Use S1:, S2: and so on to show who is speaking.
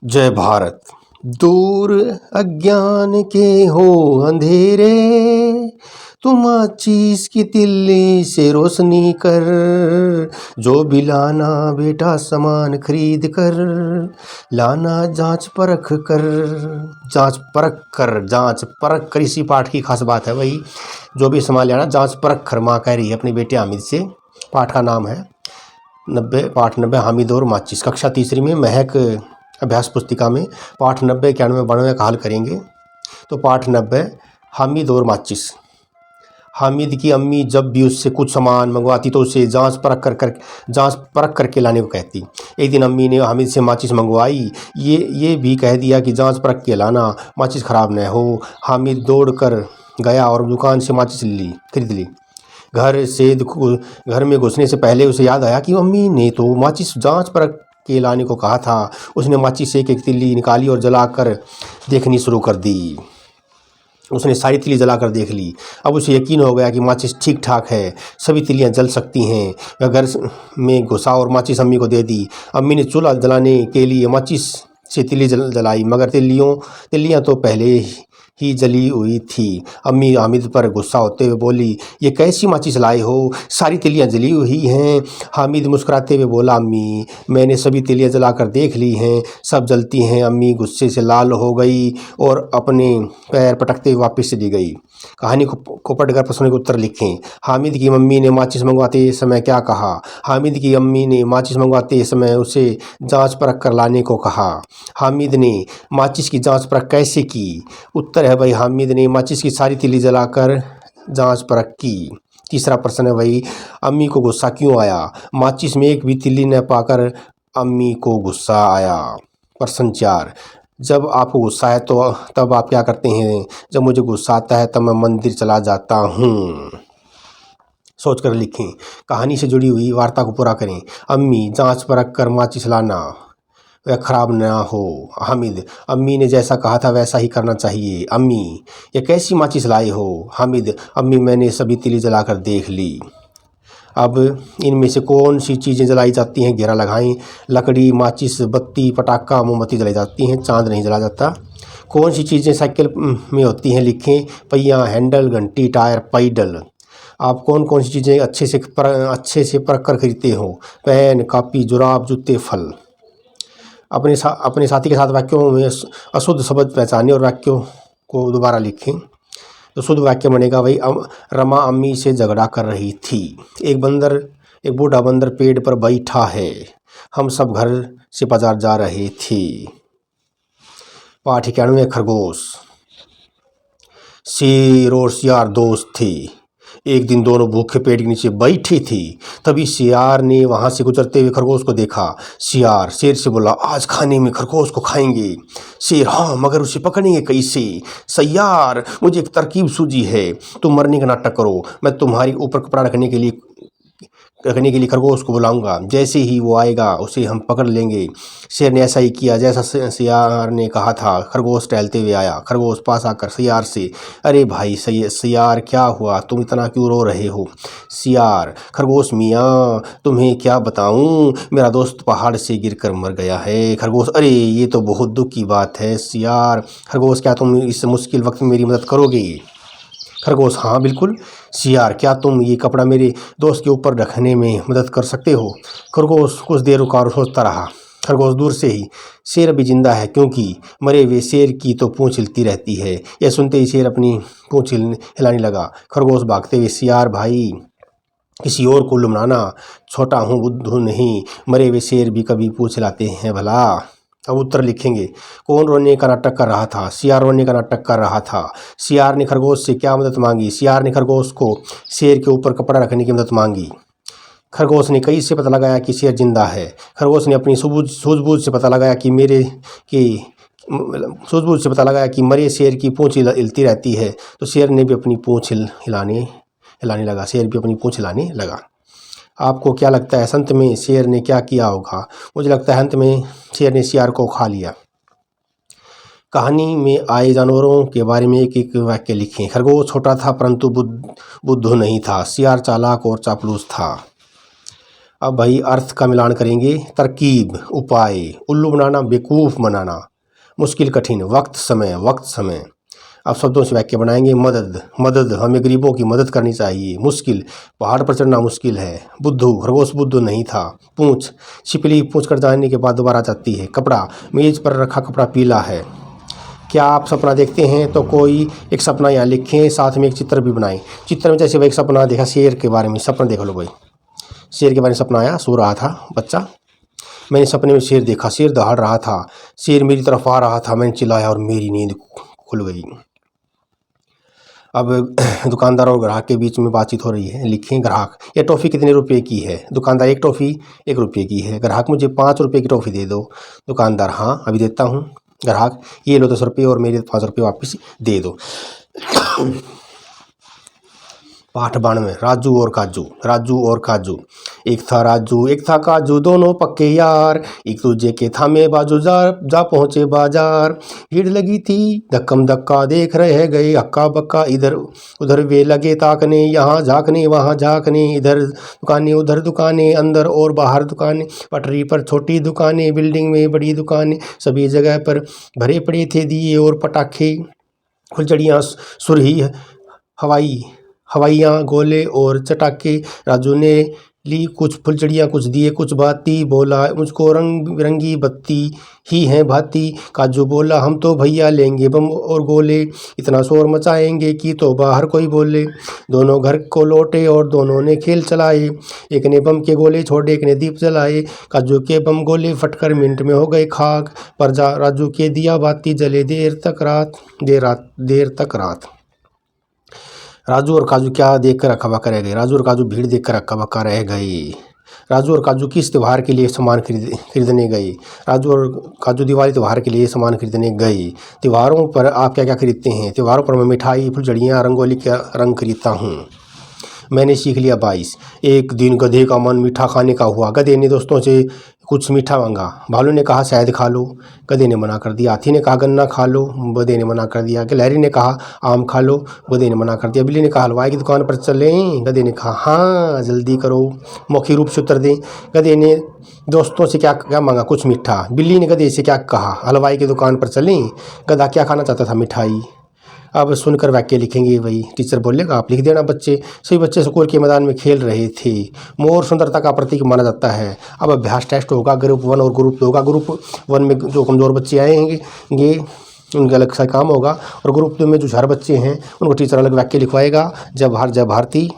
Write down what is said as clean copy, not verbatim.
S1: जय भारत। दूर अज्ञान के हो अंधेरे, तुम माचिस की तिल्ली से रोशनी कर, जो भी लाना बेटा सामान खरीद कर, लाना जांच परख कर। जांच परख कर इसी पाठ की खास बात है भाई। जो भी सामान लाना जांच परख कर, माँ कह रही है अपने बेटे हामिद से। पाठ का नाम है पाठ 90 हामिद और माचिस। कक्षा तीसरी में महक अभ्यास पुस्तिका में पाठ 90, 91, 92 का हल करेंगे। तो पाठ 90 हामिद और माचिस। हामिद की अम्मी जब भी उससे कुछ सामान मंगवाती तो उसे जांच परख करके लाने को कहती। एक दिन अम्मी ने हामिद से माचिस मंगवाई, ये भी कह दिया कि जांच परख के लाना, माचिस ख़राब न हो। हामिद दौड़ कर गया और दुकान से माचिस खरीद ली। घर में घुसने से पहले उसे याद आया कि अम्मी ने तो माचिस जांच परख के लाने को कहा था। उसने माचिस से एक तिल्ली निकाली और जलाकर देखनी शुरू कर दी। उसने सारी तिल्ली जलाकर देख ली। अब उसे यकीन हो गया कि माचिस ठीक ठाक है, सभी तिल्लियां जल सकती हैं। वह घर में घुसा और माचिस अम्मी को दे दी। अम्मी ने चूल्हा जलाने के लिए माचिस से तिल्ली जलाई, मगर तिल्लियां तो पहले ही जली हुई थी। अम्मी हामिद पर गुस्सा होते हुए बोली, ये कैसी माचिस लाए हो, सारी तिल्लियां जली हुई हैं। हामिद मुस्कुराते हुए बोला, अम्मी मैंने सभी तिल्लियां जलाकर देख ली हैं, सब जलती हैं। अम्मी गुस्से से लाल हो गई और अपने पैर पटकते हुए वापस चली गई। कहानी को पढ़कर प्रश्नों के उत्तर लिखें। हामिद की मम्मी ने माचिस मंगवाते समय क्या कहा? हामिद की अम्मी ने माचिस मंगवाते समय उसे जांच परख कर लाने को कहा। हामिद ने माचिस की जांच परख कैसे की? उत्तर है भाई, हामिद ने माचिस की सारी तिल्ली जलाकर जांच परख की। तीसरा प्रश्न है भाई, अम्मी को गुस्सा क्यों आया? माचिस में एक भी तिल्ली न पाकर अम्मी को गुस्सा आया। प्रश्न 4, जब आपको गुस्सा है तो तब आप क्या करते हैं? जब मुझे गुस्सा आता है तब मैं मंदिर चला जाता हूँ। सोच कर लिखें। कहानी से जुड़ी हुई वार्ता को पूरा करें। अम्मी जांच परख कर माचिस लाना, वह खराब ना हो। हामिद, अम्मी ने जैसा कहा था वैसा ही करना चाहिए। अम्मी, ये कैसी माचिस लाए हो? हामिद, अम्मी मैंने सभी तिल्ली जलाकर देख ली। अब इनमें से कौन सी चीज़ें जलाई जाती हैं? घेरा लगाएं। लकड़ी, माचिस, बत्ती, पटाखा, मोमबत्ती जलाई जाती हैं, चांद नहीं जला जाता। कौन सी चीज़ें साइकिल में होती हैं? लिखें। पहिया, हैंडल, घंटी, टायर, पैडल। आप कौन कौन सी चीज़ें अच्छे से परख कर खरीदते हो? पेन, कॉपी, जुराब, जूते, फल। अपने साथी के साथ वाक्यों में अशुद्ध शब्द पहचानें और वाक्यों को दोबारा लिखें। तो शुद्ध वाक्य बनेगा भाई, रमा अम्मी से झगड़ा कर रही थी। एक बूढ़ा बंदर पेड़ पर बैठा है। हम सब घर से बाजार जा रहे थे। पाठ 91 खरगोश। शेर और सियार दोस्त थे। एक दिन दोनों भूखे पेड़ के नीचे बैठी थी। तभी सियार ने वहां से गुजरते हुए खरगोश को देखा। सियार शेर से बोला, आज खाने में खरगोश को खाएंगे। शेर, हाँ मगर उसे पकड़ेंगे कैसे? सियार, मुझे एक तरकीब सूझी है, तुम मरने का नाटक करो, मैं तुम्हारे ऊपर कपड़ा रखने के लिए खरगोश को बुलाऊंगा। जैसे ही वो आएगा उसे हम पकड़ लेंगे। शेर ने ऐसा ही किया जैसा सियार ने कहा था। खरगोश टहलते हुए आया। खरगोश पास आकर सियार से, अरे भाई सियार, क्या हुआ, तुम इतना क्यों रो रहे हो? सियार, खरगोश मियाँ, तुम्हें क्या बताऊं, मेरा दोस्त पहाड़ से गिरकर मर गया है। खरगोश, अरे ये तो बहुत दुख की बात है। सियार, खरगोश, क्या तुम इस मुश्किल वक्त में मेरी मदद करोगे? खरगोश, हाँ बिल्कुल। सियार, क्या तुम ये कपड़ा मेरे दोस्त के ऊपर रखने में मदद कर सकते हो? खरगोश कुछ देर रुका और सोचता रहा। खरगोश दूर से ही, शेर अभी जिंदा है, क्योंकि मरे हुए शेर की तो पूंछ हिलती रहती है। यह सुनते ही शेर अपनी पूंछ हिलाने लगा। खरगोश भागते हुए, सियार भाई, किसी और को लुमनाना, छोटा हूँ बुद्धू नहीं, मरे हुए शेर भी कभी पूंछ हिलाते हैं भला। अब उत्तर लिखेंगे। कौन रोने का नाटक कर रहा था? सियार रोने का नाटक कर रहा था। सियार ने खरगोश से क्या मदद मांगी? सियार ने खरगोश को शेर के ऊपर कपड़ा रखने की मदद मांगी। खरगोश ने कैसे पता लगाया कि शेर जिंदा है? खरगोश ने अपनी सूझबूझ से पता लगाया कि मरे शेर की पूंछ हिलती रहती है, तो शेर ने भी अपनी पूंछ हिलाने लगा। शेर भी अपनी पूंछ हिलाने लगा। आपको क्या लगता है अंत में शेर ने क्या किया होगा? मुझे लगता है अंत में शेर ने सियार को खा लिया। कहानी में आए जानवरों के बारे में एक एक वाक्य लिखें। खरगोश छोटा था परंतु बुद्धू नहीं था। सियार चालाक और चापलूस था। अब भाई अर्थ का मिलान करेंगे। तरकीब, उपाय, उल्लू बनाना, बेवकूफ़ बनाना, मुश्किल, कठिन, वक्त, समय, वक्त, समय। अब शब्दों से वाक्य बनाएंगे। मदद, मदद, हमें गरीबों की मदद करनी चाहिए। मुश्किल, पहाड़ पर चढ़ना मुश्किल है। बुद्धू, खरगोश बुद्धू नहीं था। पूंछ, छिपली पूंछ कर जाने के बाद दोबारा जाती है। कपड़ा, मेज पर रखा कपड़ा पीला है। क्या आप सपना देखते हैं? तो कोई एक सपना यहाँ लिखें, साथ में एक चित्र भी बनाएं। चित्र में जैसे वही एक सपना देखा शेर के बारे में, सपना देख लो भाई। शेर के बारे में सपना आया, सो रहा था बच्चा, मैंने सपने में शेर देखा, शेर दहाड़ रहा था, शेर मेरी तरफ आ रहा था, मैंने चिल्लाया और मेरी नींद खुल गई। अब दुकानदार और ग्राहक के बीच में बातचीत हो रही है। लिखें ग्राहक, ये टॉफ़ी कितने रुपए की है? दुकानदार, एक टॉफ़ी 1 रुपये की है। ग्राहक, मुझे 5 रुपये की टॉफ़ी दे दो। दुकानदार, हाँ अभी देता हूँ। ग्राहक, ये लो 10 रुपये और मेरे 5 रुपये वापस दे दो। पाठ 92, राजू और काजू। राजू और काजू। एक था राजू एक था काजू, दोनों पक्के यार, एक दूजे के थामे बाजू, जा पहुँचे बाजार। भीड़ लगी थी धक्कम धक्का, देख रहे गए हक्का बक्का, इधर उधर वे लगे ताकने, यहाँ झाँकने वहाँ झाँकने, इधर दुकानें उधर दुकानें, अंदर और बाहर दुकानें, पटरी पर छोटी दुकानें, बिल्डिंग में बड़ी दुकानें, सभी जगह पर भरे पड़े थे दिए और पटाखे, फुलझड़ियाँ, सुरही, हवाइयाँ, गोले और चटाके। राजू ने ली कुछ फुलझड़ियाँ, कुछ दिए, कुछ बाती, बोला मुझको रंग बिरंगी बत्ती ही है भाती। काजू बोला, हम तो भैया लेंगे बम और गोले, इतना शोर मचाएंगे कि तो बाहर कोई बोले। दोनों घर को लौटे और दोनों ने खेल चलाए, एक ने बम के गोले छोड़े, एक ने दीप जलाए। काजू के बम गोले फटकर मिनट में हो गए खाक, पर राजू के दिया बाती जले देर तक रात। राजू और काजू क्या देख कर अक्का बक्का रह गए? राजू और काजू भीड़ देख कर अक्का बक्का रह गए। राजू और काजू किस त्यौहार के लिए सामान खरीदने गए? राजू और काजू दिवाली त्यौहार के लिए सामान खरीदने गए। त्योहारों पर आप क्या क्या खरीदते हैं? त्योहारों पर मैं मिठाई, फुलझड़ियाँ, रंगोली का रंग खरीदता हूँ। मैंने सीख लिया 22। एक दिन गधे का मन मीठा खाने का हुआ। गधे ने दोस्तों से कुछ मीठा मांगा। भालू ने कहा शहद खा लो, गधे ने मना कर दिया। हाथी ने कहा गन्ना खा लो, गधे ने मना कर दिया। गिलहरी ने कहा आम खा लो, गधे ने मना कर दिया। बिल्ली ने कहा हलवाई की दुकान पर चलें, गधे ने कहा हाँ जल्दी करो, मौखिक रूप से उत्तर दें। गधे ने दोस्तों से क्या मांगा? कुछ मीठा। बिल्ली ने गधे से क्या कहा? हलवाई की दुकान पर चलें। गधा क्या खाना चाहता था? मिठाई। अब सुनकर वाक्य लिखेंगे। वही टीचर बोलेगा, आप लिख देना बच्चे। सभी बच्चे स्कूल के मैदान में खेल रहे थे। मोर सुंदरता का प्रतीक माना जाता है। अब अभ्यास टेस्ट होगा, ग्रुप 1 और ग्रुप 2 होगा। ग्रुप 1 में जो कमज़ोर बच्चे आएंगे उनका अलग सा काम होगा, और ग्रुप 2 में जो होशियार बच्चे हैं उनको टीचर अलग वाक्य लिखवाएगा। जय भारत जय भारती।